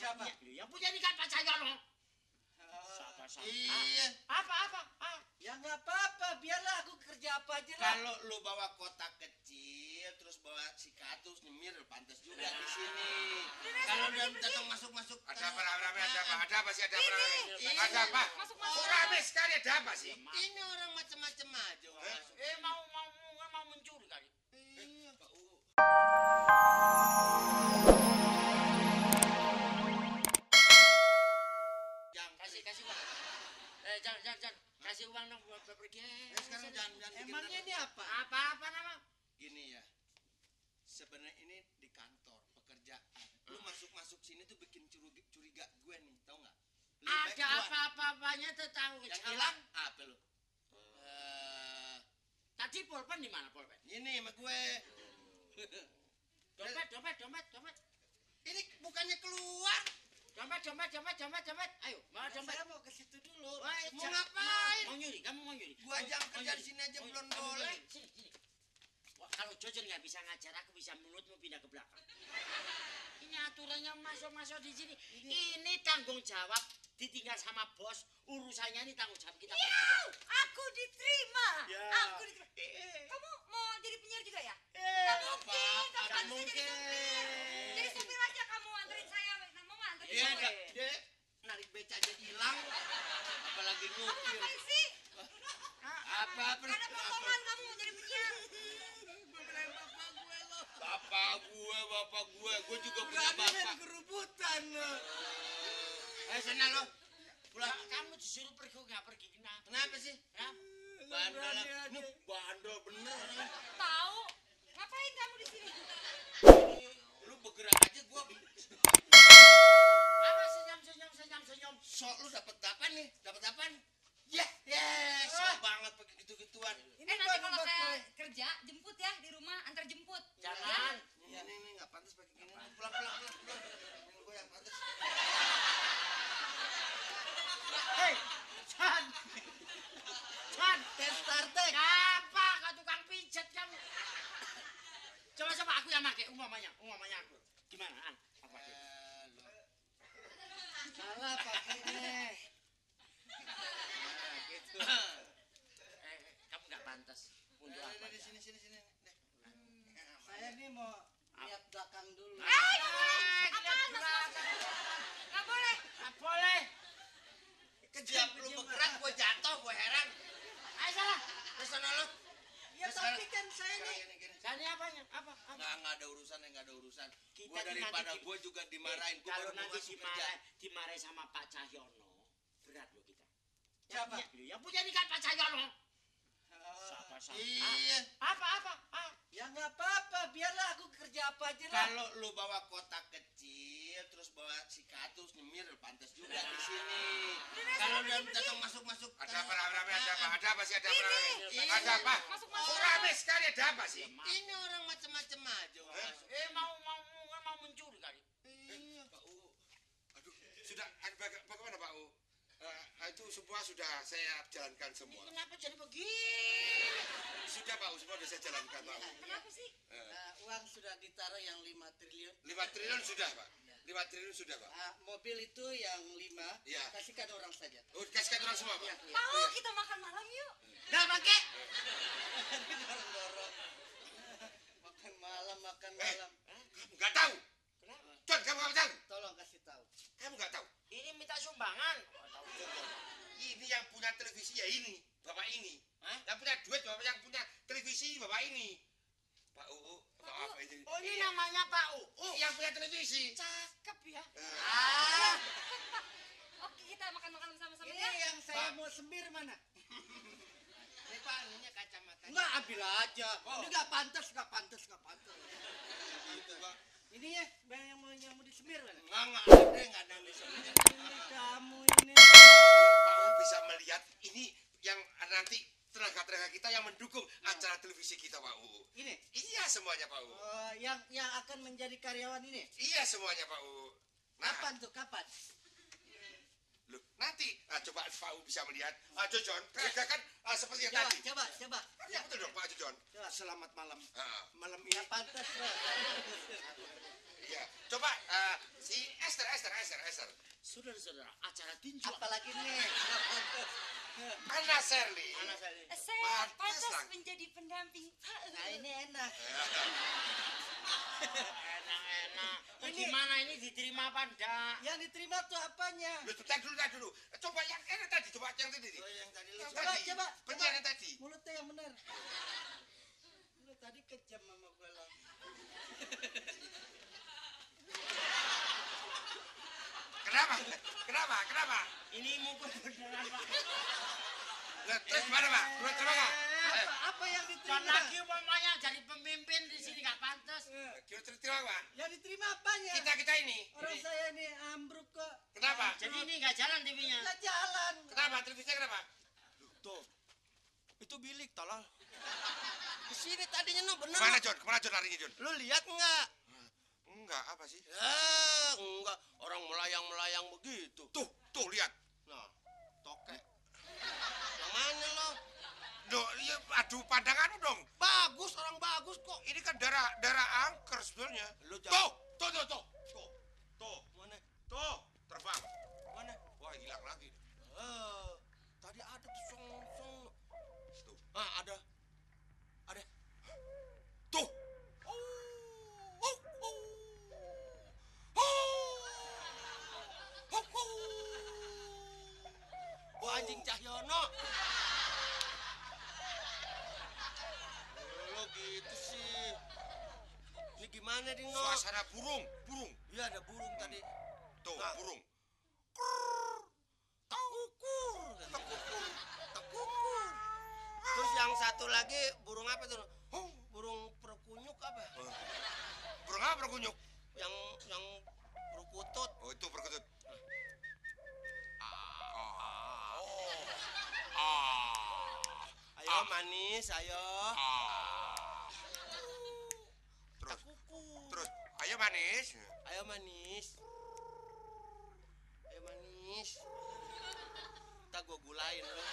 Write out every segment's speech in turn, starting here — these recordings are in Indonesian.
Siapa? Yang punya ini kan Pak Cahyono. Iya. Apa? Ya nggak apa-apa, biarlah aku kerja apa aja lah. Kalau lu bawa kotak kecil, terus bawa sikatus nyemir, pantas juga di sini. Kalau dalam datang masuk-masuk, Ada apa, rame? Ada apa sih? Ada apa? Ini. Ada apa? Masuk-masuk. Rame sekali, ada apa sih? Ini orang macam-macam aja. Masuk. Mau mencuri kali. Iya, Pak U. Kasih uang. Jangan. Kasih uang dong buat pergi. Sekarang jangan. Emangnya ini apa? Apa nama? Gini ya. Sebenarnya ini di kantor pekerjaan. Lu masuk sini tuh bikin curiga gue nih, tahu nggak? Ada apa-apanya tuh tahu. Yang hilang apa lu? Tadi pulpen di mana pulpen? Ini sama gue. Dompet. Ini bukannya keluar. Dompet. Ayo, bawa dompet. Saya mau ke situ dulu. Mau ngapain? Kamu mau nyuri? Gua jam kerja di sini aja belum boleh. Sini. Wah, kalau Jojon nggak bisa ngajar, aku bisa mulutmu pindah ke belakang. Ini aturannya masuk di sini. Ini tanggung jawab. Ditinggal sama bos, urusannya ini tanggung jawab kita. Aku diterima. Ya. Aku diterima. Kamu mau jadi penyiar juga ya? Gak mungkin. Kamu mungkin. Jadi supir aja kamu anterin saya. Mau nggak anterin Iya, saya? Dek. Narik beca aja hilang. Apalagi Kamu ngupil. ngapain sih? Apa? Ada potongan kamu mau jadi penyiar. Bapak gue juga punya bapak. Kerubutan lo. Sana lo. Pulang. Kamu disuruh pergi nggak pergi? Kenapa sih? Bandel. Berani aja. Bandel bener. Tahu? Ngapain kamu di sini? Lu bergerak aja gua. Apa senyum? Sok lu dapat apa nih? Dapat apa? Sok banget pakai gitu-gituan. Nanti kalau saya kerja jemput ya di rumah, antar jemput. Jangan. Ini enggak pantas pakai gini. Pulang. Gua yang pantas. Hei, Chan, Tes startek. apa kau tukang pijet kamu? Coba aku yang pakai umpamanya aku. Gimana An? Apa dia? Salah pakai ini. Gitu. Kamu nggak pantas untuk apa? Di sini. Saya nih mau lihat belakang dulu. Apaan maksudnya? Nggak boleh. Nggak boleh. Setiap lu bergerak gua jatuh, gua heran. Ayo salah. Ke sana lu. Ya tapi kan saya nih. Gini. Jadi apanya? Apa? Nggak ada urusan. Kita Gua daripada nanti- gua juga dimarahin. Gua Kalau baru mau nanti masuk kerja. dimarahin sama Pak Cahyono, berat loh kita. Siapa? Yang punya ini kan Pak Cahyono. Iya. Apa? Ya nggak apa-apa, biarlah aku kerja apa aja lah. Kalau lu bawa kotak kecil, terus bawa sikatus nyemir, pantas juga di sini. Kalau dalam datang masuk-masuk. Ada apa, rame? Ada apa sih? Ada apa? Ini. Ada apa? Masuk. Rame sekali, ada apa sih? Ini orang macam-macam aja. Masuk. Mau mencuri kali. Iya, Pak U. Aduh, sudah. Bagaimana Pak U? Itu semua sudah saya jalankan semua. Kenapa jadi begini? Sudah Pak U, semua sudah saya jalankan Pak U. Kenapa sih? Uang sudah ditaruh yang 5 triliun. 5 triliun sudah Pak. 5 triliun sudah Pak. Mobil itu yang 5, Iya. kasihkan orang saja. Oh, dikasihkan orang semua Pak. Mau kita makan malam yuk. Nah, pakai. Dorong-dorong. Makan malam. Kamu nggak tahu? John, kamu nggak tahu? Tolong kasih tahu. Kamu nggak tahu? Ini minta sumbangan. Ini yang punya televisi ya ini, bapak ini. Hah? Yang punya duit, bapak yang punya televisi, bapak ini. Pak UU, maaf ini. Oh, ini namanya Pak U. Yang punya televisi. Cakep ya. Oke, kita makan bersama-sama Ini ya. yang saya mau sembir mana? Ini Pak, ini kacamata. Enggak, ambil aja. Ini nggak pantas. Gitu, Pak. Ini ya, yang mau disembir mana? Nggak ada yang disebut. Ini kamu ini. Pak UU bisa melihat ini yang nanti tenaga-tenaga kita yang mendukung acara televisi kita Pak UU. Ini. Iya semuanya Pak UU. Yang akan menjadi karyawan ini. Iya semuanya Pak UU. Nah, Kapan? loh, nanti coba Pak UU bisa melihat. John, peragakan seperti yang tadi. Coba. Ya betul dong Pak John. Selamat malam. Ah, Malam ini Nggak pantas, Bro. iya. Coba si S Ester. Saudara-saudara, acara tinju. Apalagi nih? Mana Sherly? Mana saya? Saya Pantes pantas lah. menjadi pendamping Pak. Nah ini enak. Enak. Ini- Gimana ini diterima apa enggak? Yang diterima tuh apanya? Lu tuh tadi dulu. Coba yang enak tadi, coba yang tadi. Yang tadi lu Yang Coba, tadi. coba. Benar yang tadi. Mulutnya yang benar. Lu tadi kejam sama gue lah. Kenapa? Ini mukul beneran, Pak. Lah, terus mana, Pak? Lu terima nggak? Apa yang Dan diterima? lagi umpamanya jadi pemimpin di sini nggak pantas. Kira terima, Pak? Yang diterima apanya? Kita ini. Orang saya ini ambruk kok. Kenapa? Jadi ini nggak jalan TV-nya. Nggak jalan. Kenapa? Televisinya kenapa? tuh. Itu bilik tolol. Kesini tadinya no bener. Kemana, no. John? Kemana, John, larinya, John? Lu lihat nggak? Enggak, apa sih? Enggak. Orang melayang-melayang begitu. Tuh, lihat. Nah, tokek. Yang mana lo? Duh, iya, aduh, pandanganmu dong. Bagus, orang bagus kok. Ini kan darah angker sebetulnya. Lu jangan. Tuh. Mana? Tuh, terbang. Mana? Wah, hilang lagi. Tadi ada tuh song. Tuh. Ah, ada. Tuh. Wah, anjing Cahyono. Lo gitu sih. Ini gimana, Dino? Suasana burung. Iya, ada burung tadi. Tuh, Nah. burung. Tekukur. Terus yang satu lagi burung apa tuh? Burung perkunyuk apa? Burung apa berkunyuk? Yang perkutut. Oh, itu berkutut. Ayo manis, ayo. Terus, ayo manis. Ayo manis. Tak gua gulain lo.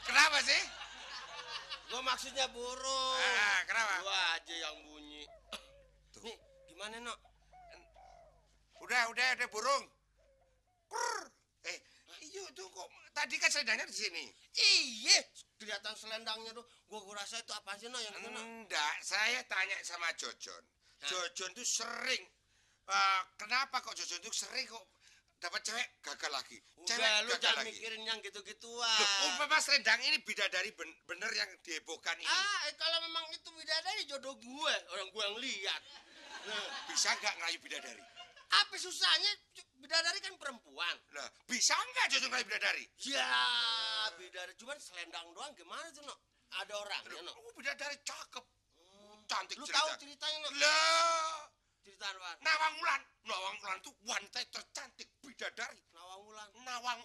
Kenapa sih? Gua maksudnya burung. Kenapa? Gua aja yang bunyi. Nih, gimana, No? Udah burung. Iya tuh kok. Tadi kan selendangnya di sini. Iya, kelihatan selendangnya tuh. Gua rasa itu apa sih, No, yang itu, No? Enggak, saya tanya sama Jojon. Jojon tuh sering. Kenapa kok Jojon tuh sering kok dapat cewek gagal lagi? Udah, lu gagal jangan lagi. mikirin yang gitu-gituan. Loh, umpama selendang ini bidadari bener yang dihebohkan ini. Kalau memang itu bidadari jodoh gue, orang gue yang lihat. Nah, Bisa nggak ngerayu bidadari? apa susahnya? Bidadari kan perempuan. Nah, bisa nggak Jojon ngerayu bidadari? Ya, bidadari cuman selendang doang gimana tuh, No? Ada orangnya, No? Bidadari cakep. Cantik Lu cerita. tahu ceritanya, No? Lah, Cerita apa? Nawang Wulan tuh wanita tercantik bidadari. Nawang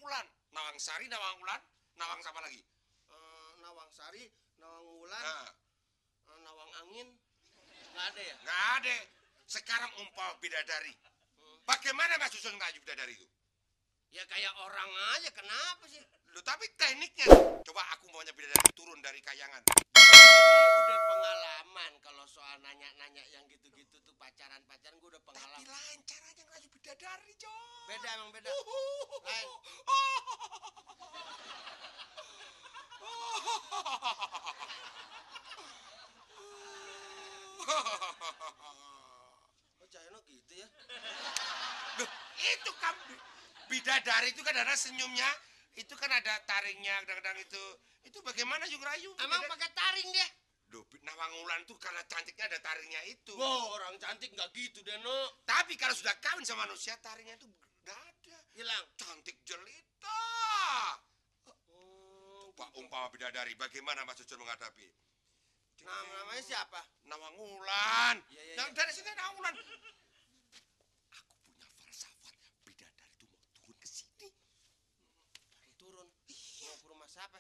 Wulan. Nawang Sari, Nawang Wulan, Nawang sama lagi. Nawang Sari, Nawang Wulan, Nah, Nawang Angin. Nggak ada ya? nggak ada. Sekarang umpama bidadari. Bagaimana Mas Jojon ngerayu bidadari itu? Ya kayak orang aja, kenapa sih? Loh, tapi tekniknya. Coba aku maunya bidadari turun dari kayangan. Ini udah pengalaman kalau soal nanya-nanya yang gitu-gitu tuh pacaran-pacaran gue udah Tapi pengalaman. lain caranya ngerayu bidadari, Jon. Beda emang beda. Lain. Oh, Cahyono gitu ya? Loh, itu kan bidadari itu kan ada senyumnya, itu kan ada taringnya, kadang-kadang itu. Itu bagaimana juga rayu? Emang pakai taring dia? Duh, Nawang Wulan tuh karena cantiknya ada taringnya itu. Wow, orang cantik nggak gitu deh, No. Tapi kalau sudah kawin sama manusia, taringnya itu nggak ada. Hilang. Cantik jelita. Pak umpama bidadari, bagaimana Mas Jojon menghadapi? Namanya siapa? Nawang Wulan. Iya, iya, Yang iya. dari sini Nawang Wulan. Aku punya falsafat. Bidadari itu mau turun ke sini. Turun. Mau ke rumah siapa?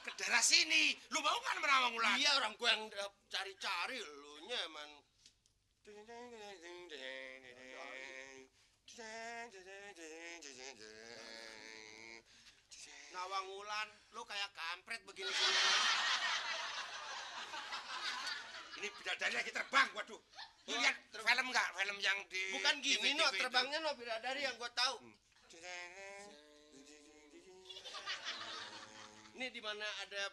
Ke daerah sini. Lu mau kan sama Nawang Wulan? Iya, orang gue yang cari-cari. Lu nya emang. Nawang Wulan, lu kayak kampret begini sini. Ini bidadari lagi terbang, waduh. Lu lihat film nggak? Film yang di Bukan gini TV no, itu. terbangnya no bidadari yang gua tahu. Ini di mana ada